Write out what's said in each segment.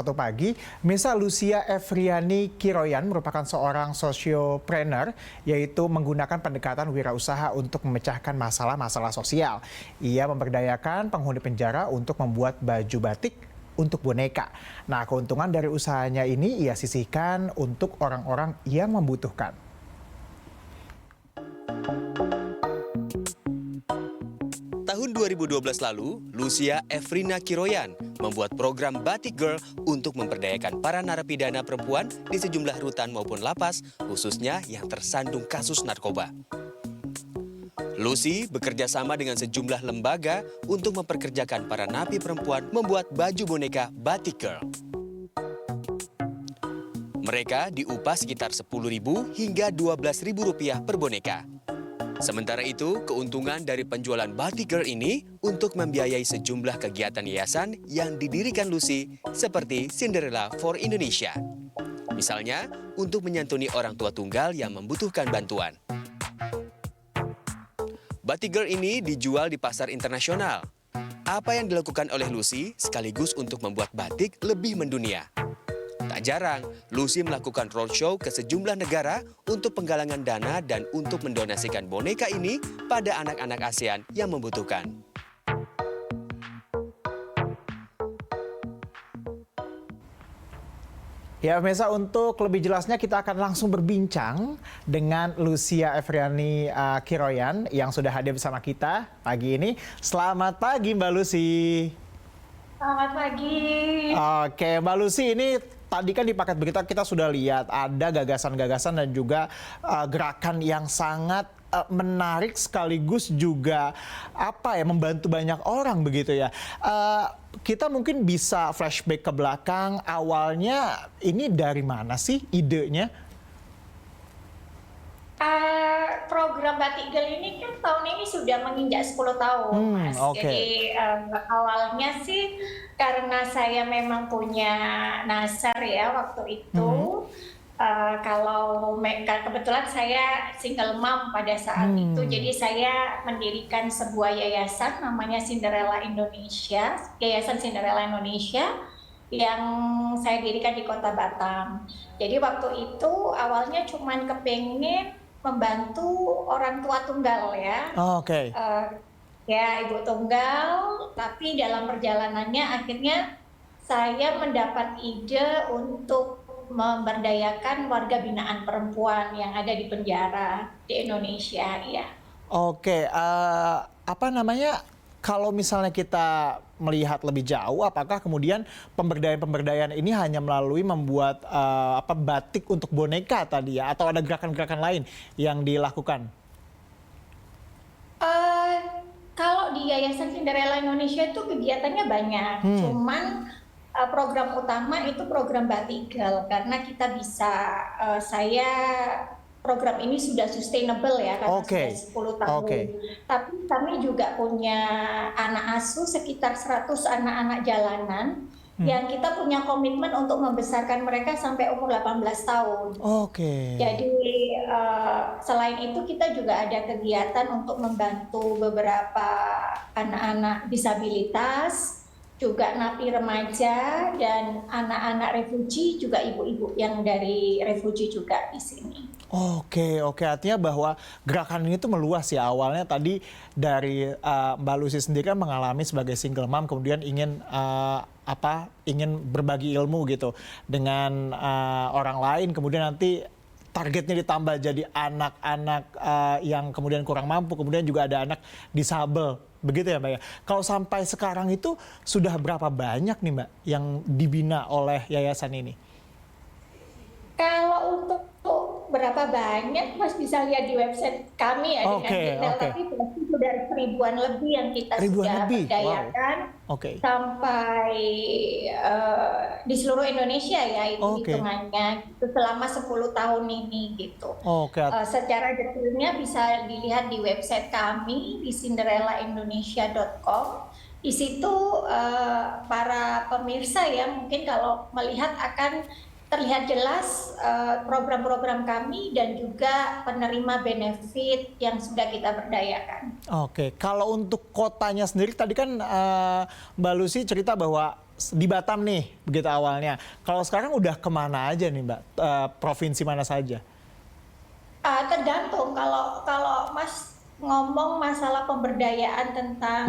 Satu pagi, Mesa Lucia Evriani Kiroyan merupakan seorang sosiopreneur, yaitu menggunakan pendekatan wirausaha untuk memecahkan masalah-masalah sosial. Ia memberdayakan penghuni penjara untuk membuat baju batik untuk boneka. Nah, keuntungan dari usahanya ini ia sisihkan untuk orang-orang yang membutuhkan. Tahun 2012 lalu, Lucia Evrina Kiroyan membuat program Batik Girl untuk memperdayakan para narapidana perempuan di sejumlah rutan maupun lapas, khususnya yang tersandung kasus narkoba. Lucy bekerja sama dengan sejumlah lembaga untuk memperkerjakan para napi perempuan membuat baju boneka Batik Girl. Mereka diupah sekitar Rp10.000 hingga Rp12.000 per boneka. Sementara itu, keuntungan dari penjualan Batik Girl ini untuk membiayai sejumlah kegiatan yayasan yang didirikan Lucy seperti Cinderella for Indonesia. Misalnya, untuk menyantuni orang tua tunggal yang membutuhkan bantuan. Batik Girl ini dijual di pasar internasional. Apa yang dilakukan oleh Lucy sekaligus untuk membuat batik lebih mendunia. Tak jarang, Lucy melakukan roadshow ke sejumlah negara untuk penggalangan dana dan untuk mendonasikan boneka ini pada anak-anak ASEAN yang membutuhkan. Ya, Mesa, untuk lebih jelasnya kita akan langsung berbincang dengan Lucia Evriani Kiroyan yang sudah hadir bersama kita pagi ini. Selamat pagi, Mbak Lucy. Selamat pagi. Oke, Mbak Lucy, ini tadi kan di paket berita kita sudah lihat ada gagasan-gagasan dan juga gerakan yang sangat menarik sekaligus juga membantu banyak orang begitu ya. Kita mungkin bisa flashback ke belakang, awalnya ini dari mana sih idenya? Program Batik Girl ini kan tahun ini sudah menginjak 10 tahun, Mas. Okay. Jadi awalnya sih karena saya memang punya nasar ya waktu itu. Kalau kebetulan saya single mom pada saat itu, jadi saya mendirikan sebuah yayasan namanya Cinderella Indonesia, Yayasan Cinderella Indonesia yang saya dirikan di Kota Batam. Jadi waktu itu awalnya cuman kepengen membantu orang tua tunggal ya. Oke. Ya, ibu tunggal, tapi dalam perjalanannya akhirnya saya mendapat ide untuk memberdayakan warga binaan perempuan yang ada di penjara di Indonesia, ya. Oke, kalau misalnya kita melihat lebih jauh, apakah kemudian pemberdayaan ini hanya melalui membuat batik untuk boneka tadi ya, atau ada gerakan-gerakan lain yang dilakukan? Kalau di Yayasan Cinderella Indonesia itu kegiatannya banyak, cuman program utama itu program Batik Girl karena kita bisa program ini sudah sustainable ya karena sudah 10 tahun. Tapi kami juga punya anak asuh sekitar 100 anak-anak jalanan yang kita punya komitmen untuk membesarkan mereka sampai umur 18 tahun. Jadi selain itu kita juga ada kegiatan untuk membantu beberapa anak-anak disabilitas, juga napi remaja dan anak-anak refugi, juga ibu-ibu yang dari refugi juga di sini. Oke, artinya bahwa gerakan ini tuh meluas ya. Awalnya tadi dari Mbak Lucy sendiri kan mengalami sebagai single mom, kemudian ingin berbagi ilmu gitu dengan orang lain, kemudian nanti targetnya ditambah jadi anak-anak yang kemudian kurang mampu, kemudian juga ada anak disabel. Begitu ya, Mbak ya. Kalau sampai sekarang itu sudah berapa banyak nih, Mbak, yang dibina oleh yayasan ini? Kalau untuk berapa banyak, Mas bisa lihat di website kami ya, dengan detail, tapi sudah ribuan lebih yang kita sudah berdayakan sampai di seluruh Indonesia ya, itu hitungannya selama 10 tahun ini gitu. Secara detailnya bisa dilihat di website kami di cinderellaindonesia.com. Di situ para pemirsa ya mungkin kalau melihat akan terlihat jelas program-program kami dan juga penerima benefit yang sudah kita berdayakan. Kalau untuk kotanya sendiri tadi kan Mbak Lucy cerita bahwa di Batam nih, begitu awalnya. Kalau sekarang udah kemana aja nih Mbak? Provinsi mana saja? Tergantung. Kalau Mas ngomong masalah pemberdayaan tentang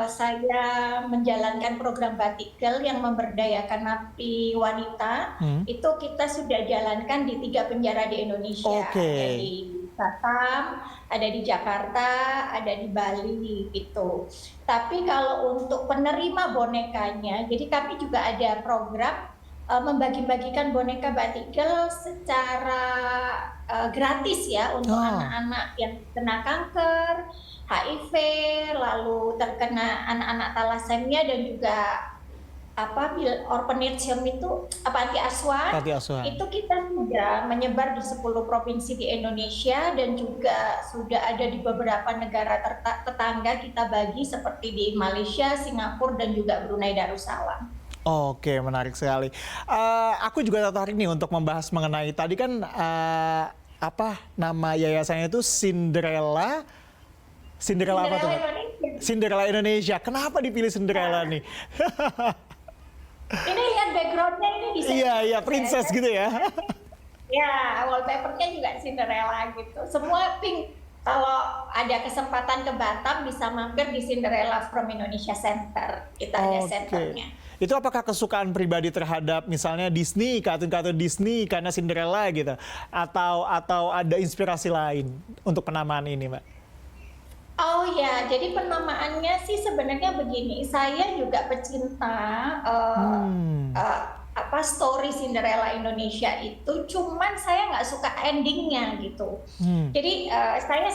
saya menjalankan program Batik Girl yang memberdayakan napi wanita, itu kita sudah jalankan di 3 penjara di Indonesia. Ada di Batam, ada di Jakarta, ada di Bali gitu. Tapi kalau untuk penerima bonekanya, jadi kami juga ada program membagi-bagikan boneka Batik Girl secara gratis ya untuk anak-anak yang kena kanker, HIV, lalu terkena anak-anak thalassemia dan juga orphanage home itu panti asuhan. Itu kita sudah menyebar di 10 provinsi di Indonesia dan juga sudah ada di beberapa negara tetangga kita bagi seperti di Malaysia, Singapura dan juga Brunei Darussalam. Oke, menarik sekali. Aku juga tertarik nih untuk membahas mengenai tadi kan nama yayasannya itu Cinderella Indonesia. Kenapa dipilih Cinderella nih? Ini lihat backgroundnya ini bisa. Iya, princess gitu ya. Ya, wallpapernya juga Cinderella gitu. Semua pink. Kalau ada kesempatan ke Batam bisa mampir di Cinderella from Indonesia Center. Kita ada centernya. Itu apakah kesukaan pribadi terhadap misalnya Disney, kartun-kartun Disney karena Cinderella gitu, atau ada inspirasi lain untuk penamaan ini, Mbak? Oh ya, jadi penamaannya sih sebenarnya begini. Saya juga pecinta story Cinderella Indonesia itu, cuman saya nggak suka endingnya gitu. Jadi saya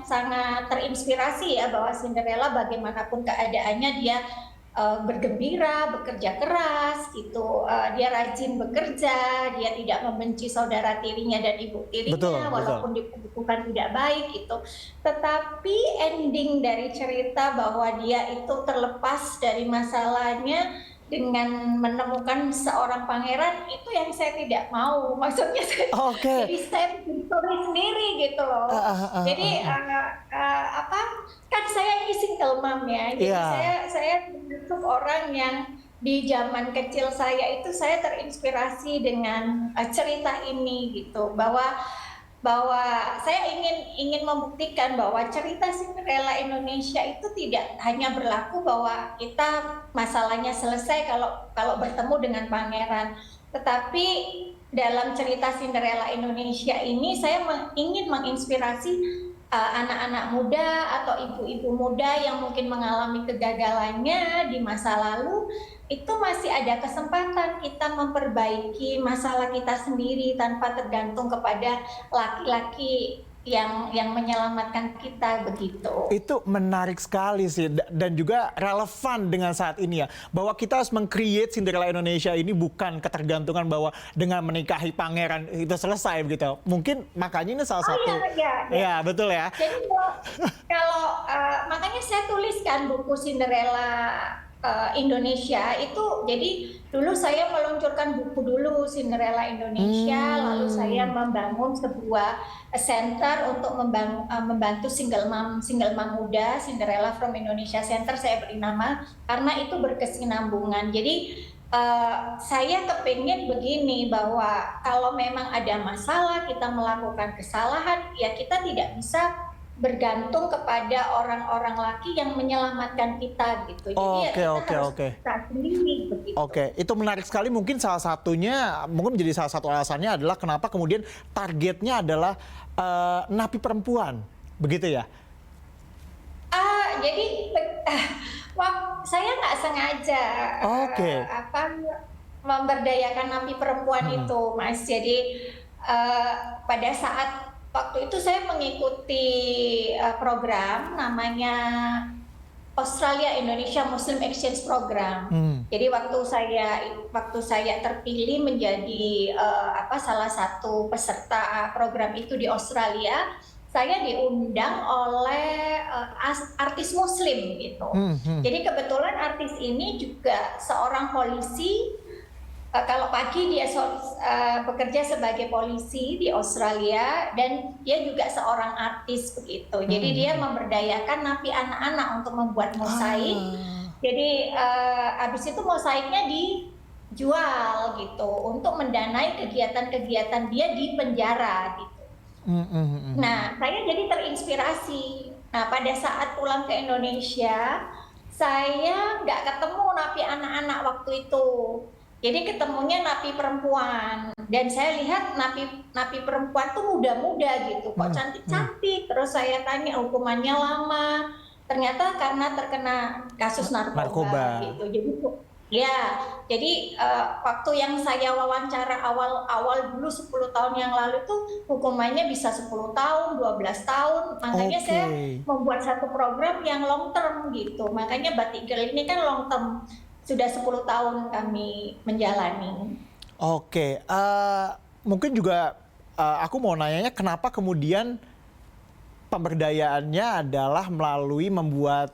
sangat terinspirasi ya bahwa Cinderella bagaimanapun keadaannya dia bergembira, bekerja keras gitu, dia rajin bekerja, dia tidak membenci saudara tirinya dan ibu tirinya walaupun diperlakukan tidak baik gitu. Tetapi ending dari cerita bahwa dia itu terlepas dari masalahnya dengan menemukan seorang pangeran, itu yang saya tidak mau. Maksudnya saya jadi saya story sendiri gitu loh. Jadi kan saya ini single mom ya. Jadi saya termasuk orang yang di zaman kecil saya itu saya terinspirasi dengan cerita ini gitu, bahwa saya ingin membuktikan bahwa cerita Cinderella Indonesia itu tidak hanya berlaku bahwa kita masalahnya selesai kalau bertemu dengan pangeran, tetapi dalam cerita Cinderella Indonesia ini saya ingin menginspirasi anak-anak muda atau ibu-ibu muda yang mungkin mengalami kegagalannya di masa lalu, itu masih ada kesempatan kita memperbaiki masalah kita sendiri tanpa tergantung kepada laki-laki yang menyelamatkan kita begitu. Itu menarik sekali sih dan juga relevan dengan saat ini ya, bahwa kita harus meng-create Cinderella Indonesia ini bukan ketergantungan bahwa dengan menikahi pangeran itu selesai begitu. Mungkin makanya ini salah satu. Ya, betul ya. Jadi kalau makanya saya tuliskan buku Cinderella Indonesia itu, jadi dulu saya meluncurkan buku dulu Cinderella Indonesia, lalu saya membangun sebuah center untuk membantu single mom muda, Cinderella from Indonesia Center saya beri nama karena itu berkesinambungan. Jadi saya kepingin begini, bahwa kalau memang ada masalah, kita melakukan kesalahan, ya kita tidak bisa bergantung kepada orang-orang laki yang menyelamatkan kita gitu. Jadi kita sendiri begitu. Itu menarik sekali. Mungkin salah satunya, mungkin menjadi salah satu alasannya adalah kenapa kemudian targetnya adalah napi perempuan, begitu ya? Jadi saya nggak sengaja memberdayakan napi perempuan itu, Mas. Jadi pada saat waktu itu saya mengikuti program namanya Australia Indonesia Muslim Exchange Program. Jadi waktu saya terpilih menjadi salah satu peserta program itu di Australia, saya diundang oleh artis Muslim gitu. Jadi kebetulan artis ini juga seorang polisi. Kalau pagi dia bekerja sebagai polisi di Australia dan dia juga seorang artis begitu. Jadi dia memberdayakan napi anak-anak untuk membuat mosaik Jadi habis itu mosaiknya dijual gitu untuk mendanai kegiatan-kegiatan dia di penjara gitu. Nah, saya jadi terinspirasi. Nah, pada saat pulang ke Indonesia, saya nggak ketemu napi anak-anak waktu itu. Jadi ketemunya napi perempuan. Dan saya lihat napi perempuan tuh muda-muda gitu, kok cantik-cantik. Terus saya tanya hukumannya lama. Ternyata karena terkena kasus narkoba. Gitu. Jadi ya, jadi waktu yang saya wawancara awal-awal dulu 10 tahun yang lalu tuh hukumannya bisa 10 tahun, 12 tahun. Makanya saya membuat satu program yang long term gitu. Makanya Batik Girl ini kan long term. Sudah 10 tahun kami menjalani. Oke, mungkin juga aku mau nanyanya kenapa kemudian pemberdayaannya adalah melalui membuat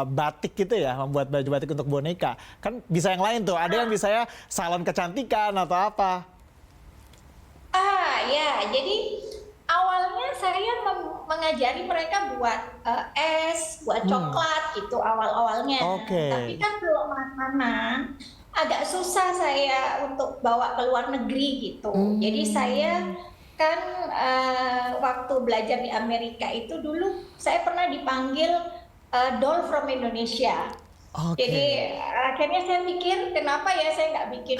batik gitu ya, membuat baju batik untuk boneka. Kan bisa yang lain tuh, ada yang bisa salon kecantikan atau apa. Ya, jadi awalnya saya mengajari mereka buat es, buat coklat gitu awal-awalnya. Tapi kan kalau makanan agak susah saya untuk bawa ke luar negeri gitu. Jadi saya kan waktu belajar di Amerika itu dulu saya pernah dipanggil doll from Indonesia. Jadi akhirnya saya pikir kenapa ya saya nggak bikin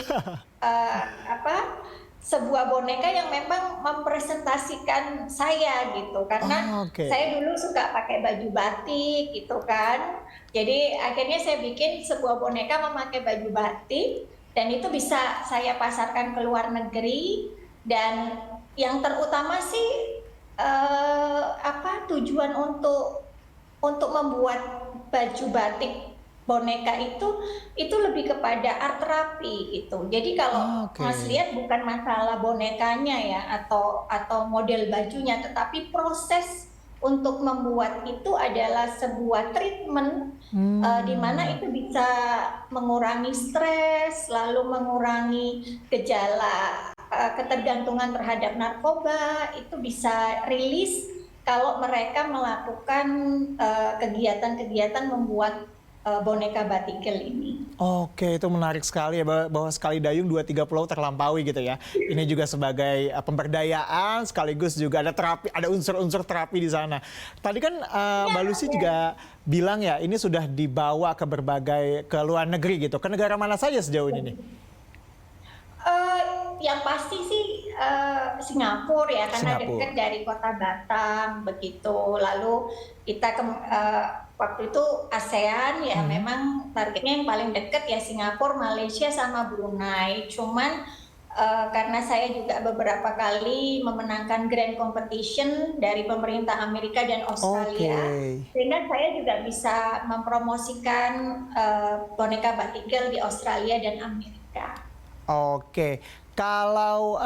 sebuah boneka yang memang mempresentasikan saya gitu, karena saya dulu suka pakai baju batik gitu kan. Jadi akhirnya saya bikin sebuah boneka memakai baju batik dan itu bisa saya pasarkan ke luar negeri. Dan yang terutama sih tujuan untuk membuat baju batik boneka itu lebih kepada art terapi gitu. Jadi kalau Mas lihat bukan masalah bonekanya ya atau model bajunya, tetapi proses untuk membuat itu adalah sebuah treatment di mana itu bisa mengurangi stres, lalu mengurangi gejala ketergantungan terhadap narkoba, itu bisa rilis kalau mereka melakukan kegiatan-kegiatan membuat boneka Batik Girl ini. Oke, itu menarik sekali ya, bahwa sekali dayung 2-3 pulau terlampaui gitu ya. Ini juga sebagai pemberdayaan sekaligus juga ada terapi, ada unsur-unsur terapi di sana. Tadi kan Mbak Lucy juga bilang ya, ini sudah dibawa ke luar negeri gitu. Ke negara mana saja sejauh ini nih? Yang pasti sih Singapura ya, karena dekat dari kota Batam begitu. Lalu kita waktu itu ASEAN ya, memang targetnya yang paling dekat ya Singapura, Malaysia sama Brunei. Cuman karena saya juga beberapa kali memenangkan grand competition dari pemerintah Amerika dan Australia, sehingga saya juga bisa mempromosikan boneka Batik Girl di Australia dan Amerika. Oke, kalau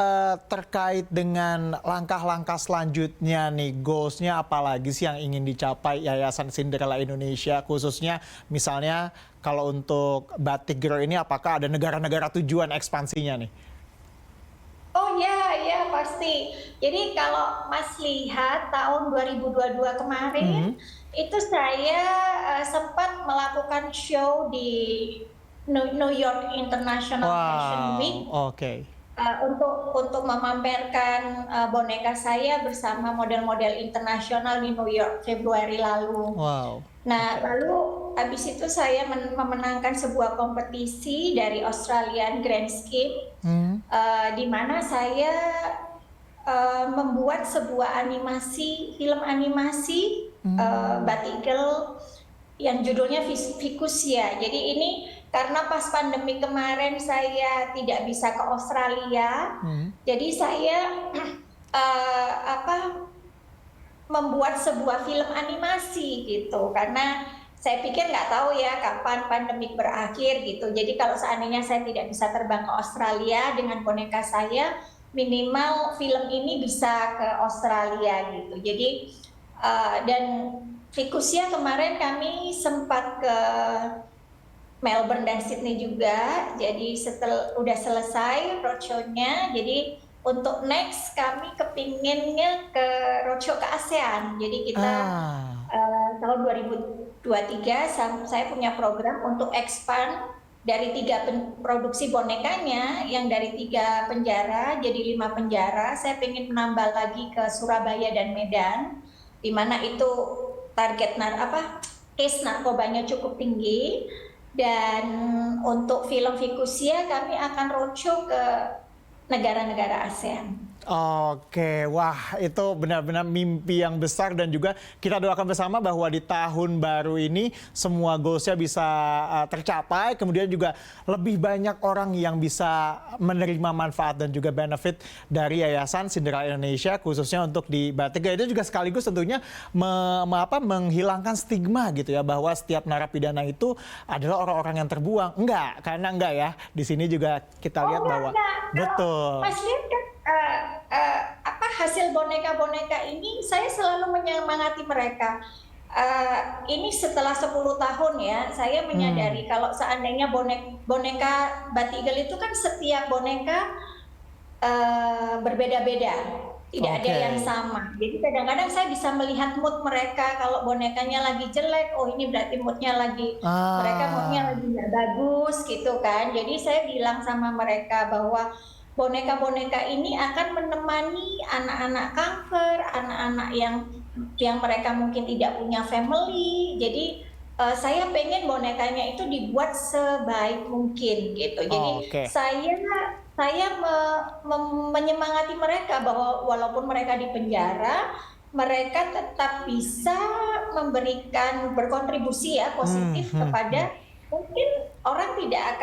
terkait dengan langkah-langkah selanjutnya nih, goals-nya apa lagi sih yang ingin dicapai Yayasan Cinderella Indonesia, khususnya misalnya kalau untuk Batik Girl ini, apakah ada negara-negara tujuan ekspansinya nih? Oh ya pasti. Jadi kalau Mas lihat tahun 2022 kemarin, itu saya sempat melakukan show di New York International Fashion Week untuk memamerkan boneka saya bersama model-model internasional di New York Februari lalu. Nah, lalu habis itu saya memenangkan sebuah kompetisi dari Australian Grand Scheme, di mana saya membuat sebuah film animasi Batik Girl yang judulnya Fikusia. Jadi ini karena pas pandemi kemarin saya tidak bisa ke Australia, jadi saya membuat sebuah film animasi gitu, karena saya pikir nggak tahu ya kapan pandemi berakhir gitu. Jadi kalau seandainya saya tidak bisa terbang ke Australia dengan boneka saya, minimal film ini bisa ke Australia gitu. Jadi dan Fikusia kemarin kami sempat ke Melbourne dan Sydney juga. Jadi udah selesai roadshow-nya. Jadi untuk next kami kepinginnya ke roadshow ke ASEAN. Jadi kita tahun 2023 saya punya program untuk expand dari 3 produksi bonekanya, yang dari 3 penjara jadi 5 penjara. Saya pengen menambah lagi ke Surabaya dan Medan, di mana itu target case narkobanya cukup tinggi. Dan untuk film Fikusia kami akan roadshow ke negara-negara ASEAN. Oke, wah itu benar-benar mimpi yang besar, dan juga kita doakan bersama bahwa di tahun baru ini semua goalsnya bisa tercapai, kemudian juga lebih banyak orang yang bisa menerima manfaat dan juga benefit dari Yayasan Cinderella Indonesia, khususnya untuk di Batik. Itu juga sekaligus tentunya menghilangkan stigma gitu ya, bahwa setiap narapidana itu adalah orang-orang yang terbuang. Karena enggak ya. Di sini juga kita lihat bahwa betul. Mas lihat kan hasil boneka-boneka ini, saya selalu menyemangati mereka. Ini setelah 10 tahun ya, saya menyadari kalau seandainya boneka Batigel itu kan setiap boneka berbeda-beda, tidak ada yang sama. Jadi kadang-kadang saya bisa melihat mood mereka. Kalau bonekanya lagi jelek, oh ini berarti moodnya lagi, mereka moodnya lagi nggak bagus gitu kan. Jadi saya bilang sama mereka bahwa boneka-boneka ini akan menemani anak-anak kanker, anak-anak yang mereka mungkin tidak punya family. Jadi saya pengen bonekanya itu dibuat sebaik mungkin gitu. Jadi saya menyemangati mereka bahwa walaupun mereka di penjara, mereka tetap bisa berkontribusi ya positif kepada, mungkin orang tidak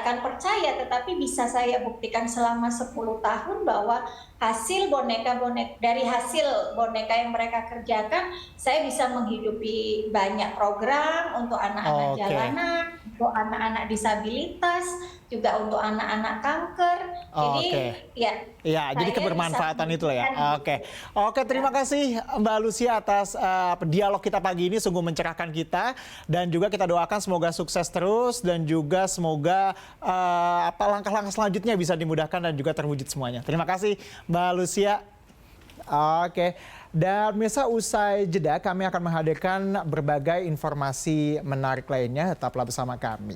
akan percaya, tetapi bisa saya buktikan selama 10 tahun bahwa dari hasil boneka yang mereka kerjakan, saya bisa menghidupi banyak program untuk anak-anak jalanan, untuk anak-anak disabilitas, juga untuk anak-anak kanker. Jadi jadi kebermanfaatan itu ya. Oke, terima kasih Mbak Lucia atas dialog kita pagi ini, sungguh mencerahkan kita, dan juga kita doakan semoga sukses terus, dan juga semoga langkah-langkah selanjutnya bisa dimudahkan dan juga terwujud semuanya. Terima kasih Mbak Lucia. Dan pemirsa, usai jeda kami akan menghadirkan berbagai informasi menarik lainnya. Tetaplah bersama kami.